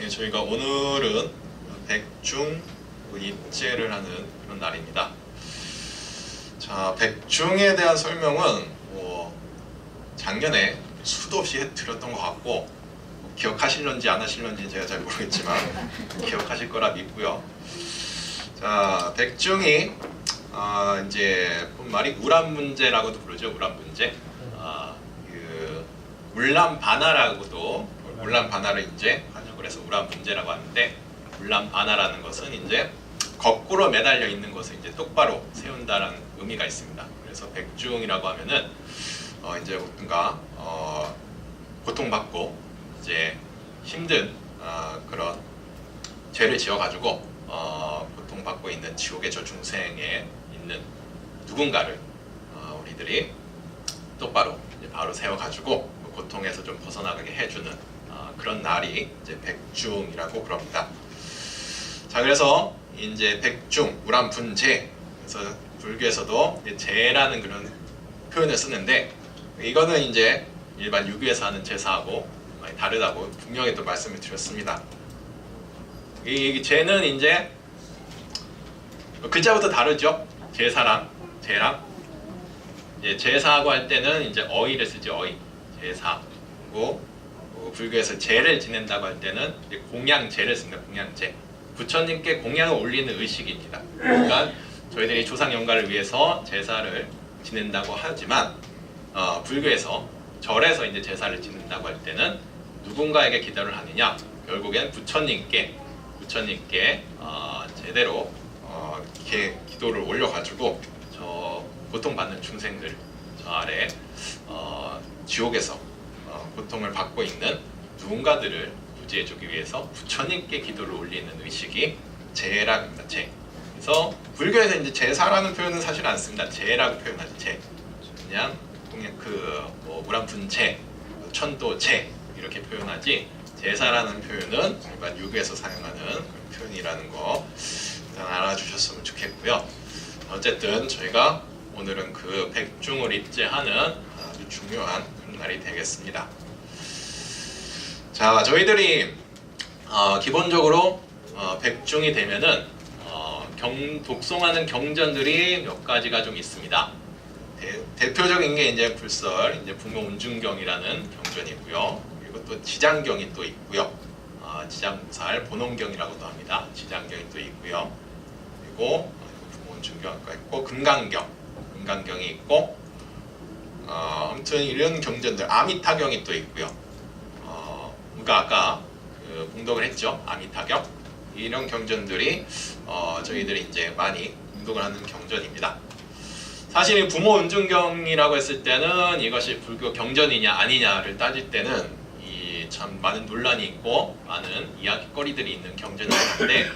저희가 오늘은 백중 입제를 하는 그런 날입니다. 자, 백중에 대한 설명은 작년에 수도 없이 해드렸던 것 같고 기억하실런지 안 하실런지 제가 잘 모르겠지만 기억하실 거라 믿고요. 자, 백중이 이제 말이 우란 문제라고도 부르죠. 우란 문제. 그 울란 바나라고도 울란 바나를 이제 번역을 해서 우란 문제라고 하는데, 울란 바나라는 것은 이제 거꾸로 매달려 있는 것을 이제 똑바로 세운다라는 의미가 있습니다. 그래서 백중이라고 하면은 이제 뭔가 고통받고 이제 힘든 그런 죄를 지어가지고 고통받고 있는 지옥의 저 중생에 있는 누군가를 우리들이 똑바로 이제 바로 세워가지고 고통에서 좀 벗어나게 해주는 그런 날이 이제 백중이라고 그럽니다. 자, 그래서 이제 백중, 우란분제, 그래서 불교에서도 제라는 그런 표현을 쓰는데, 이거는 이제 일반 유교에서 하는 제사하고 많이 다르다고 분명히 또 말씀을 드렸습니다. 이 제는 이제 글자부터 다르죠. 제사랑 제랑. 이제 제사하고 할 때는 이제 어이를 쓰죠. 어이, 제사. 그리고 불교에서 제를 지낸다고 할 때는 공양제를 씁니다. 공양제. 부처님께 공양을 올리는 의식입니다. 그러니까 저희들이 조상 영가를 위해서 제사를 지낸다고 하지만 불교에서 절에서 이제 제사를 지낸다고 할 때는 누군가에게 기도를 하느냐, 결국엔 부처님께 제대로 이렇게 기도를 올려가지고 저 고통받는 중생들, 저 아래 지옥에서 고통을 받고 있는 누군가들을 구제해주기 위해서 부처님께 기도를 올리는 의식이 제라입니다. 제. 그래서 불교에서 이제 제사라는 표현은 사실 안 씁니다. 제라고 표현하죠. 제. 그냥 우란분제, 천도제 이렇게 표현하지, 제사라는 표현은 일반 유교에서 사용하는 그런 표현이라는 거 일단 알아주셨으면 좋겠고요. 어쨌든 저희가 오늘은 그 백중을 입제하는 아주 중요한 그런 날이 되겠습니다. 자, 저희들이 기본적으로 백중이 되면은 독송하는 경전들이 몇 가지가 좀 있습니다. 대표적인 게 이제 불설 이제 부모운중경이라는 경전이고요. 그리고 또 지장경이 또 있고요. 지장무살 본원경이라고도 합니다. 지장경이 또 있고요. 그리고 부모운중경가 있고 금강경이 있고, 아무튼 이런 경전들, 아미타경이 또 있고요. 그러니까 아까 공독을 했죠. 아미타경. 이런 경전들이 저희들이 이제 많이 공독을 하는 경전입니다. 사실 이 부모운중경이라고 했을 때는 이것이 불교 경전이냐 아니냐를 따질 때는 참 많은 논란이 있고 많은 이야기거리들이 있는 경전인데,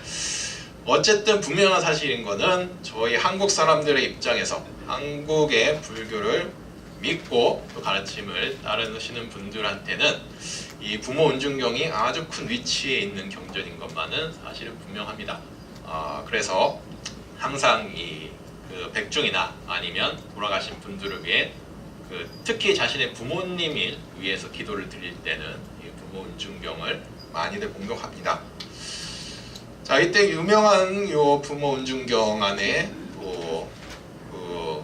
어쨌든 분명한 사실인 거는 저희 한국 사람들의 입장에서 한국의 불교를 믿고 또 가르침을 따르시는 분들한테는 이 부모운중경이 아주 큰 위치에 있는 경전인 것만은 사실은 분명합니다. 그래서 항상 그 백중이나 아니면 돌아가신 분들을 위해 특히 자신의 부모님을 위해서 기도를 드릴 때는 이 부모운중경을 많이들 공독합니다. 자, 이때 유명한 요 부모운중경 안에 그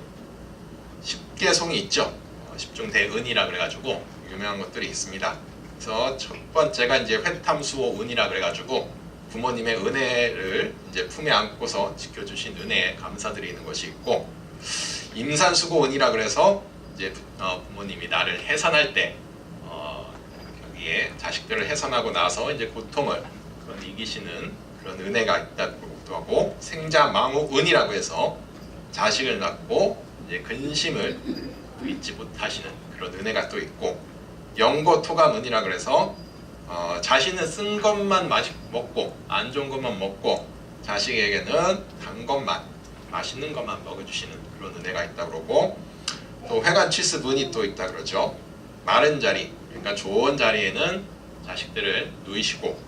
10개송이 있죠. 10중대은이라 그래가지고 유명한 것들이 있습니다. 그래서 첫 번째가 이제 회탐수호은이라 그래가지고 부모님의 은혜를 이제 품에 안고서 지켜주신 은혜에 감사드리는 것이 있고, 임산수고은이라 그래서 이제 부모님이 나를 해산할 때 여기에 자식들을 해산하고 나서 이제 고통을 이기시는 그런 은혜가 있다고도 하고, 생자망우은이라고 해서 자식을 낳고 이제 근심을 잊지 못하시는 그런 은혜가 또 있고, 영고토감은이라 그래서 자신은 쓴 것만 먹고 안 좋은 것만 먹고 자식에게는 단 것만, 맛있는 것만 먹여주시는 그런 은혜가 있다고 그러고, 또 회관치습은이 또 있다 그러죠. 마른 자리, 그러니까 좋은 자리에는 자식들을 누이시고,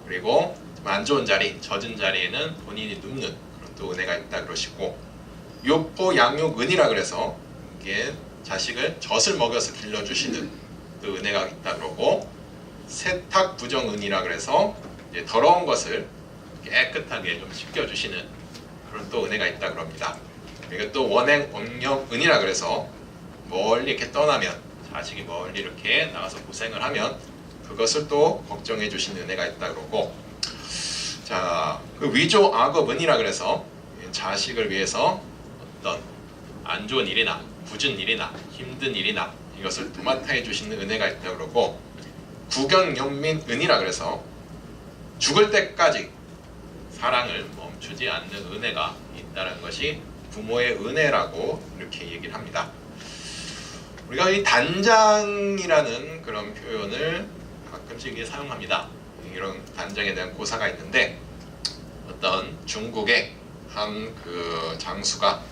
그리고 안 좋은 자리, 젖은 자리에는 본인이 눕는 그런 또 은혜가 있다 그러시고, 요포양육은이라 그래서 이게 자식을 젖을 먹여서 길러주시는 또 은혜가 있다 그러고, 세탁부정은이라 그래서 이제 더러운 것을 깨끗하게 좀 씻겨주시는 그런 또 은혜가 있다 그럽니다. 이게 또 원행 언영은이라 그래서 멀리 이렇게 떠나면 자식이 멀리 이렇게 나가서 고생을 하면 그것을 또 걱정해 주시는 은혜가 있다 그러고, 자, 그 위조 악업은이라 그래서 자식을 위해서 어떤 안 좋은 일이나 굳은 일이나 힘든 일이나 이것을 도맡아 해 주시는 은혜가 있다 그러고, 구견연민은이라 그래서 죽을 때까지 사랑을 멈추지 않는 은혜가 있다는 것이 부모의 은혜라고 이렇게 얘기를 합니다. 우리가 이 단장이라는 그런 표현을 가끔씩 사용합니다. 이런 단장에 대한 고사가 있는데, 어떤 중국의 한 그 장수가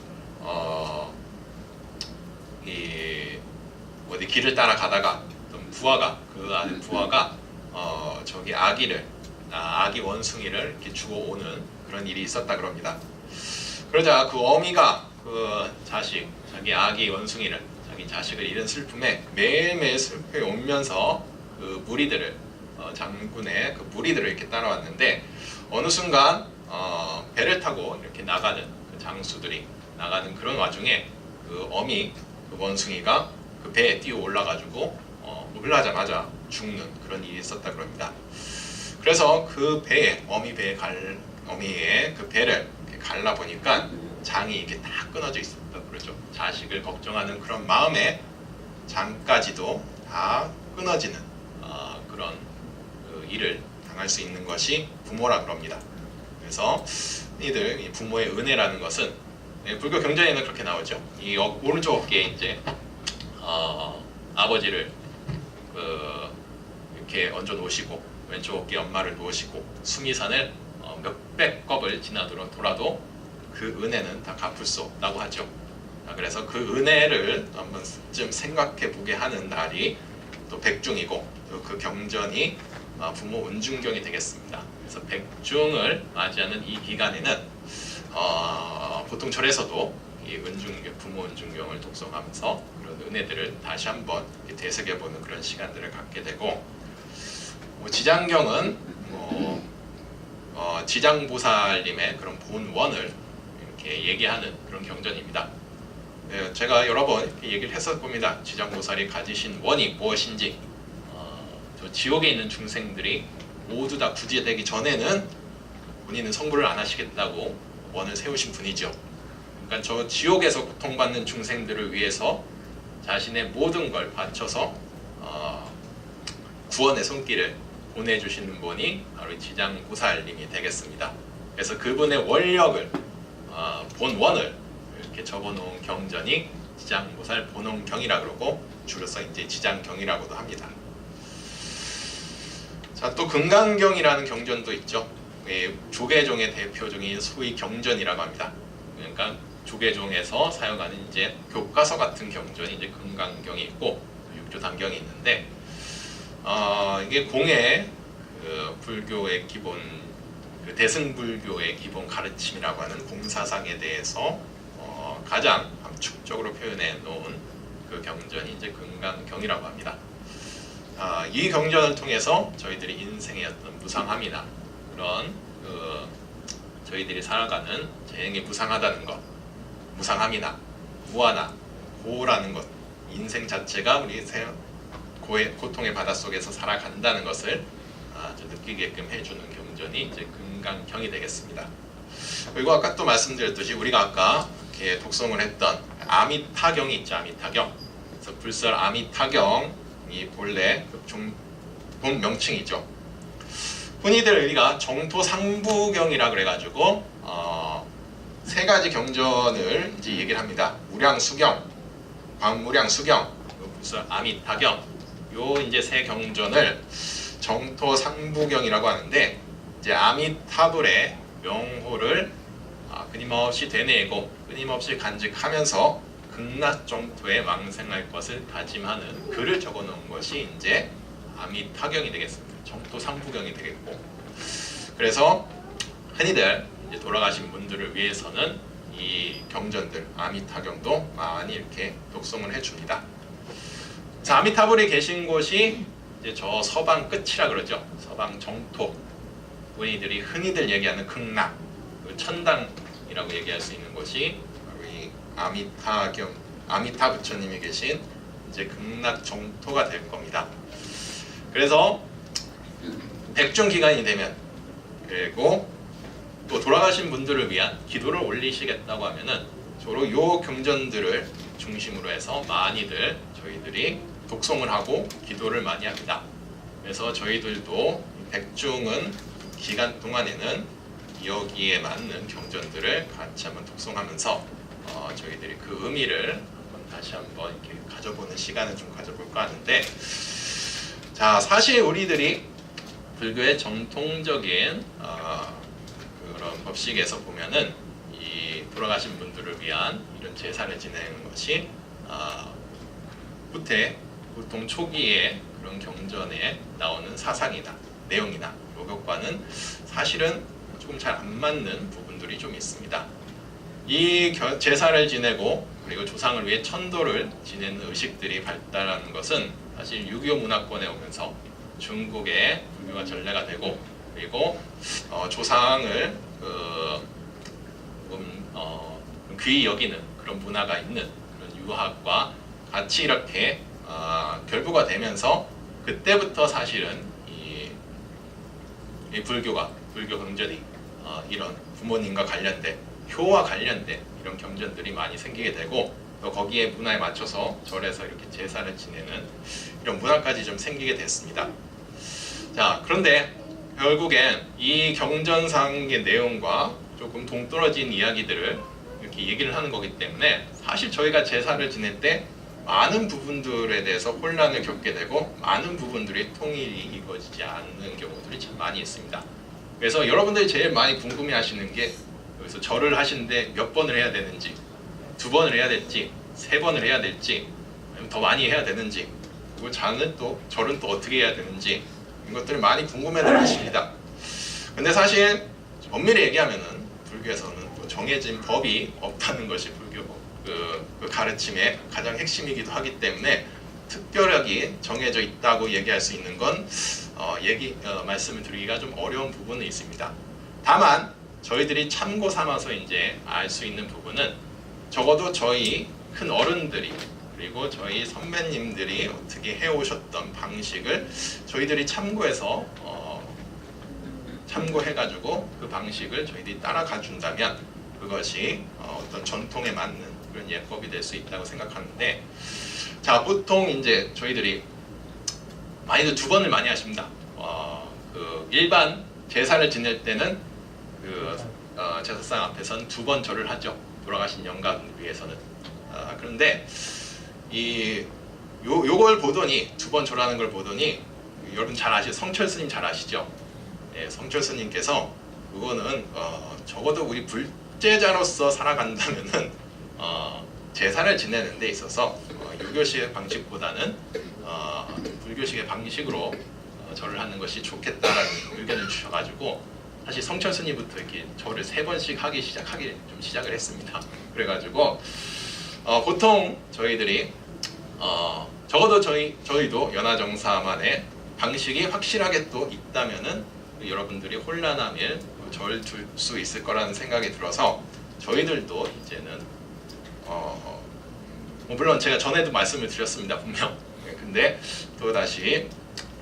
어디 길을 따라가다가 어떤 부하가 그 안에 부하가 저기 아기 원숭이를 이렇게 주워 오는 그런 일이 있었다 그럽니다. 그러자 그 어미가 그 자기 아기 원숭이를, 자기 자식을 잃은 슬픔에 매일매일 슬퍼해 오면서 그 무리들을, 장군의 그 무리들을 이렇게 따라왔는데, 어느 순간 배를 타고 이렇게 나가는 그 장수들이 나가는 그런 와중에 그 어미 그 원숭이가 그 배에 뛰어 올라가지고 올라자마자 죽는 그런 일이 있었다 그럽니다. 그래서 그 배에 어미의 그 배를 갈라 보니까 장이 이렇게 다 끊어져 있었다 그러죠. 자식을 걱정하는 그런 마음에 장까지도 다 끊어지는 그런 그 일을 당할 수 있는 것이 부모라 그럽니다. 그래서 이들 이 부모의 은혜라는 것은, 불교 경전에는 그렇게 나오죠. 이 오른쪽 어깨에 이제 아버지를 이렇게 얹어 놓으시고, 왼쪽 어깨에 엄마를 놓으시고, 수미산을 몇백 겁을 지나돌아도 그 은혜는 다 갚을 수 없다고 하죠. 그래서 그 은혜를 한 번쯤 생각해 보게 하는 날이 또 백중이고, 또 그 경전이 부모 은중경이 되겠습니다. 그래서 백중을 맞이하는 이 기간에는 보통 절에서도 이 부모 은중경을 독송하면서 그런 은혜들을 다시 한번 되새겨보는 그런 시간들을 갖게 되고, 지장경은 지장보살님의 그런 본원을 이렇게 얘기하는 그런 경전입니다. 제가 여러 번 이렇게 얘기를 했었습니다. 지장보살이 가지신 원이 무엇인지, 저 지옥에 있는 중생들이 모두 다 구제되기 전에는 본인은 성불을 안 하시겠다고 원을 세우신 분이죠. 그러니까 저 지옥에서 고통받는 중생들을 위해서 자신의 모든 걸 바쳐서 구원의 손길을 보내주시는 분이 바로 지장보살님이 되겠습니다. 그래서 그분의 원력을, 본원을 이렇게 적어놓은 경전이 지장보살 본원경이라 그러고, 줄여서 이제 지장경이라고도 합니다. 자, 또 금강경이라는 경전도 있죠. 조계종의 대표적인 소위 경전이라고 합니다. 그러니까 조계종에서 사용하는 이제 교과서 같은 경전이 이제 금강경이 있고 육조단경이 있는데, 이게 공의 그 불교의 기본, 그 대승불교의 기본 가르침이라고 하는 공사상에 대해서 가장 함축적으로 표현해 놓은 그 경전이 이제 금강경이라고 합니다. 이 경전을 통해서 저희들이 인생의 어떤 무상함이나 그런 저희들이 살아가는 재행이 무상하다는 것, 무상함이나 무아나 고라는 것, 인생 자체가 우리 고통의 바닷속에서 살아간다는 것을 느끼게끔 해주는 경전이 이제 금강경이 되겠습니다. 그리고 아까 또 말씀드렸듯이 우리가 아까 이렇게 독송을 했던 아미타경이 있죠. 아미타경. 그래서 불설 아미타경이 본래 본 명칭이죠. 흔히들 우리가 정토상부경이라 그래가지고 세 가지 경전을 이제 얘기를 합니다. 무량수경, 광무량수경, 불설 아미타경. 요 이제 세 경전을 정토상부경이라고 하는데, 이제 아미타불의 명호를 끊임없이 되뇌고 끊임없이 간직하면서 극락정토에 망생할 것을 다짐하는 글을 적어놓은 것이 이제 아미타경이 되겠습니다. 정토상부경이 되겠고, 그래서 흔히들 이제 돌아가신 분들을 위해서는 이 경전들 아미타경도 많이 이렇게 독송을 해줍니다. 자, 아미타불이 계신 곳이 이제 저 서방 끝이라 그러죠. 서방 정토. 우리들이 흔히들 얘기하는 극락, 그 천당이라고 얘기할 수 있는 곳이 우리 아미타 부처님이 계신 이제 극락 정토가 될 겁니다. 그래서 백중 기간이 되면, 그리고 또 돌아가신 분들을 위한 기도를 올리시겠다고 하면은 주로 요 경전들을 중심으로 해서 많이들 저희들이 독송을 하고 기도를 많이 합니다. 그래서 저희들도 백중은 기간 동안에는 여기에 맞는 경전들을 같이 한번 독송하면서 저희들이 그 의미를 다시 한번 이렇게 가져보는 시간을 좀 가져볼까 하는데, 자, 사실 우리들이 불교의 정통적인 그런 법식에서 보면은 이 돌아가신 분들을 위한 이런 제사를 지내는 것이 보통 초기에 그런 경전에 나오는 사상이나 내용이나 요것과는 사실은 조금 잘 안 맞는 부분들이 좀 있습니다. 이 제사를 지내고 그리고 조상을 위해 천도를 지내는 의식들이 발달하는 것은 사실 6.25 문화권에 오면서 중국의 불교가 전래가 되고, 그리고 조상을 귀히 여기는 그런 문화가 있는 그런 유학과 같이 이렇게 결부가 되면서 그때부터 사실은 이 불교 경전이 이런 부모님과 관련된, 효와 관련된 이런 경전들이 많이 생기게 되고, 또 거기에 문화에 맞춰서 절에서 이렇게 제사를 지내는 이런 문화까지 좀 생기게 됐습니다. 자, 그런데 결국엔 이 경전상의 내용과 조금 동떨어진 이야기들을 이렇게 얘기를 하는 거기 때문에 사실 저희가 제사를 지낼 때 많은 부분들에 대해서 혼란을 겪게 되고 많은 부분들이 통일이 이루어지지 않는 경우들이 참 많이 있습니다. 그래서 여러분들이 제일 많이 궁금해하시는 게, 여기서 절을 하시는데 몇 번을 해야 되는지, 2번을 해야 될지, 3번을 해야 될지, 아니면 더 많이 해야 되는지, 그리고 절은 또 어떻게 해야 되는지, 이런 것들을 많이 궁금해들 하십니다. 근데 사실 엄밀히 얘기하면은 불교에서는 또 정해진 법이 없다는 것이 불교 그 가르침의 가장 핵심이기도 하기 때문에 특별하게 정해져 있다고 얘기할 수 있는 건 말씀을 드리기가 좀 어려운 부분은 있습니다. 다만 저희들이 참고 삼아서 이제 알 수 있는 부분은, 적어도 저희 큰 어른들이 그리고 저희 선배님들이 어떻게 해오셨던 방식을 저희들이 참고해가지고 그 방식을 저희들이 따라가 준다면 그것이 어떤 전통에 맞는 그런 예법이 될 수 있다고 생각하는데, 자, 보통 이제 저희들이 많이들 2번을 많이 하십니다. 그 일반 제사를 지낼 때는 제사상 앞에서는 2번 절을 하죠. 돌아가신 영가분을 위해서는. 그런데 요걸 보더니, 2번 절하는 걸 보더니, 여러분 잘 아시죠? 성철 스님 잘 아시죠? 네, 성철 스님께서 그거는 적어도 우리 불제자로서 살아간다면은 제사를 지내는 데 있어서 유교식의 방식보다는 불교식의 방식으로 절을 하는 것이 좋겠다라는 의견을 주셔가지고, 사실 성철 스님부터 이렇게 절을 3번씩 하기 시작을 했습니다. 그래가지고 보통 저희들이 적어도 저희도 연화정사만의 방식이 확실하게 또 있다면은 여러분들이 혼란함을 절 줄 수 있을 거라는 생각이 들어서, 저희들도 이제는 물론 제가 전에도 말씀을 드렸습니다, 분명. 근데 또 다시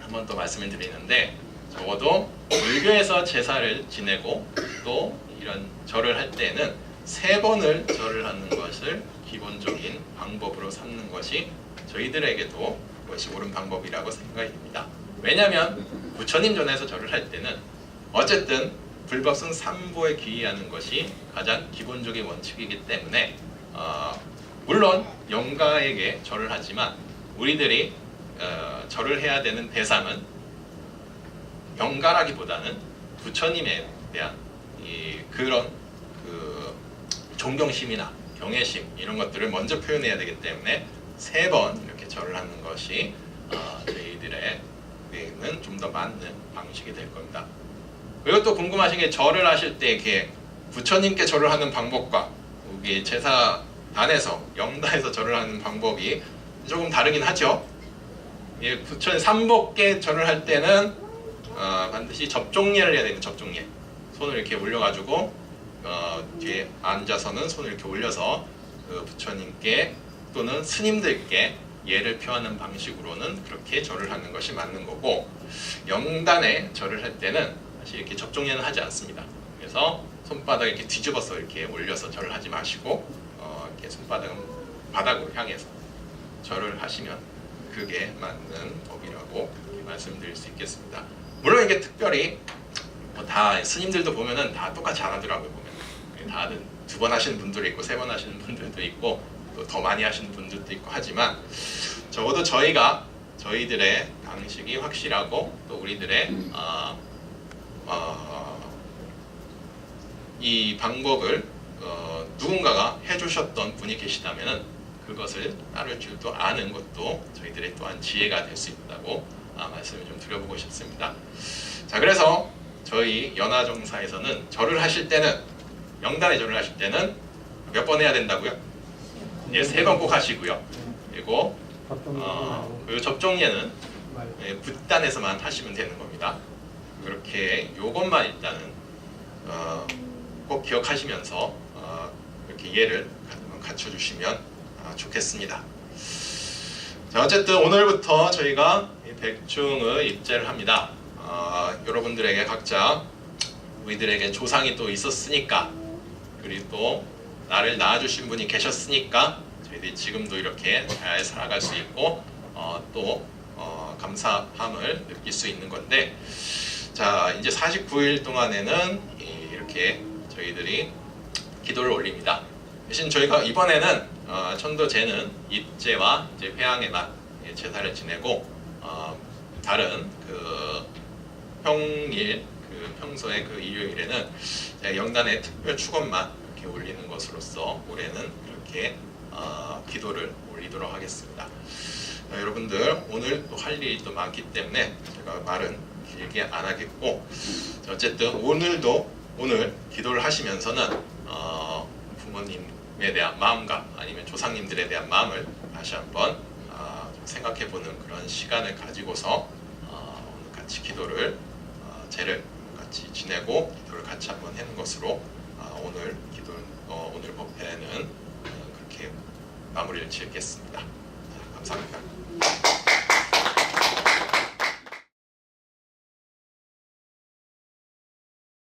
한 번 더 말씀을 드리는데, 적어도 불교에서 제사를 지내고 또 이런 절을 할 때는 3번을 절을 하는 것을 기본적인 방법으로 삼는 것이 저희들에게도 그것이 옳은 방법이라고 생각이 듭니다. 왜냐하면 부처님 전에서 절을 할 때는 어쨌든 불법성 3보에 귀의하는 것이 가장 기본적인 원칙이기 때문에 물론 영가에게 절을 하지만 우리들이 절을 해야 되는 대상은 영가라기보다는 부처님에 대한 그런 존경심이나 경외심 이런 것들을 먼저 표현해야 되기 때문에 3번 이렇게 절을 하는 것이 저희들에게는 좀 더 맞는 방식이 될 겁니다. 그리고 또 궁금하신 게, 절을 하실 때 이렇게 부처님께 절을 하는 방법과 여기 제사단에서 영가에서 절을 하는 방법이 조금 다르긴 하죠. 부처님 삼복께 절을 할 때는 반드시 접종예를 해야 되는 접종예. 손을 이렇게 올려가지고 뒤에 앉아서는 손을 이렇게 올려서 그 부처님께 또는 스님들께 예를 표하는 방식으로는 그렇게 절을 하는 것이 맞는 거고, 영단에 절을 할 때는 사실 이렇게 접종예는 하지 않습니다. 그래서 손바닥 이렇게 뒤집어서 이렇게 올려서 절을 하지 마시고 이렇게 손바닥은 바닥으로 향해서 절을 하시면 그게 맞는 법이라고 말씀드릴 수 있겠습니다. 물론 이게 특별히 다 스님들도 보면은 다 똑같이 안 하더라고요. 보면 다들 2번 하시는 분들도 있고 3번 하시는 분들도 있고 또 더 많이 하시는 분들도 있고 하지만, 적어도 저희들의 방식이 확실하고 또 우리들의 이 방법을 누군가가 해주셨던 분이 계시다면은 그것을 따를 줄도 아는 것도 저희들의 또한 지혜가 될 수 있다고 말씀을 좀 드려보고 싶습니다. 자, 그래서 저희 연화정사에서는 절을 하실 때는, 영단에 절을 하실 때는 몇 번 해야 된다고요? 예, 3번 꼭 하시고요. 그리고 그 접종예는 붓단에서만 하시면 되는 겁니다. 그렇게 요것만 일단은 꼭 기억하시면서 이렇게 예를 갖춰주시면 좋겠습니다. 자, 어쨌든 오늘부터 저희가 백중의 입제를 합니다. 여러분들에게 각자 우리들에게 조상이 또 있었으니까, 그리고 또 나를 낳아주신 분이 계셨으니까 저희들이 지금도 이렇게 잘 살아갈 수 있고 또 감사함을 느낄 수 있는 건데, 자, 이제 49일 동안에는 이렇게 저희들이 기도를 올립니다. 대신 저희가 이번에는 천도제는 입제와 이제 회향에만 제사를 지내고 다른 그 평일, 그 평소의 그 일요일에는 영단의 특별 축원만 이렇게 올리는 것으로서 올해는 이렇게 기도를 올리도록 하겠습니다. 여러분들 오늘 또 할 일이 또 많기 때문에 제가 말은 길게 안 하겠고, 어쨌든 오늘 기도를 하시면서는 부모님에 대한 마음과 아니면 조상님들에 대한 마음을 다시 한번 생각해보는 그런 시간을 가지고서 오늘 같이 기도를 제를 같이 지내고 기도를 같이 한번 하는 것으로 오늘 법회는 그렇게 마무리를 지었겠습니다. 감사합니다.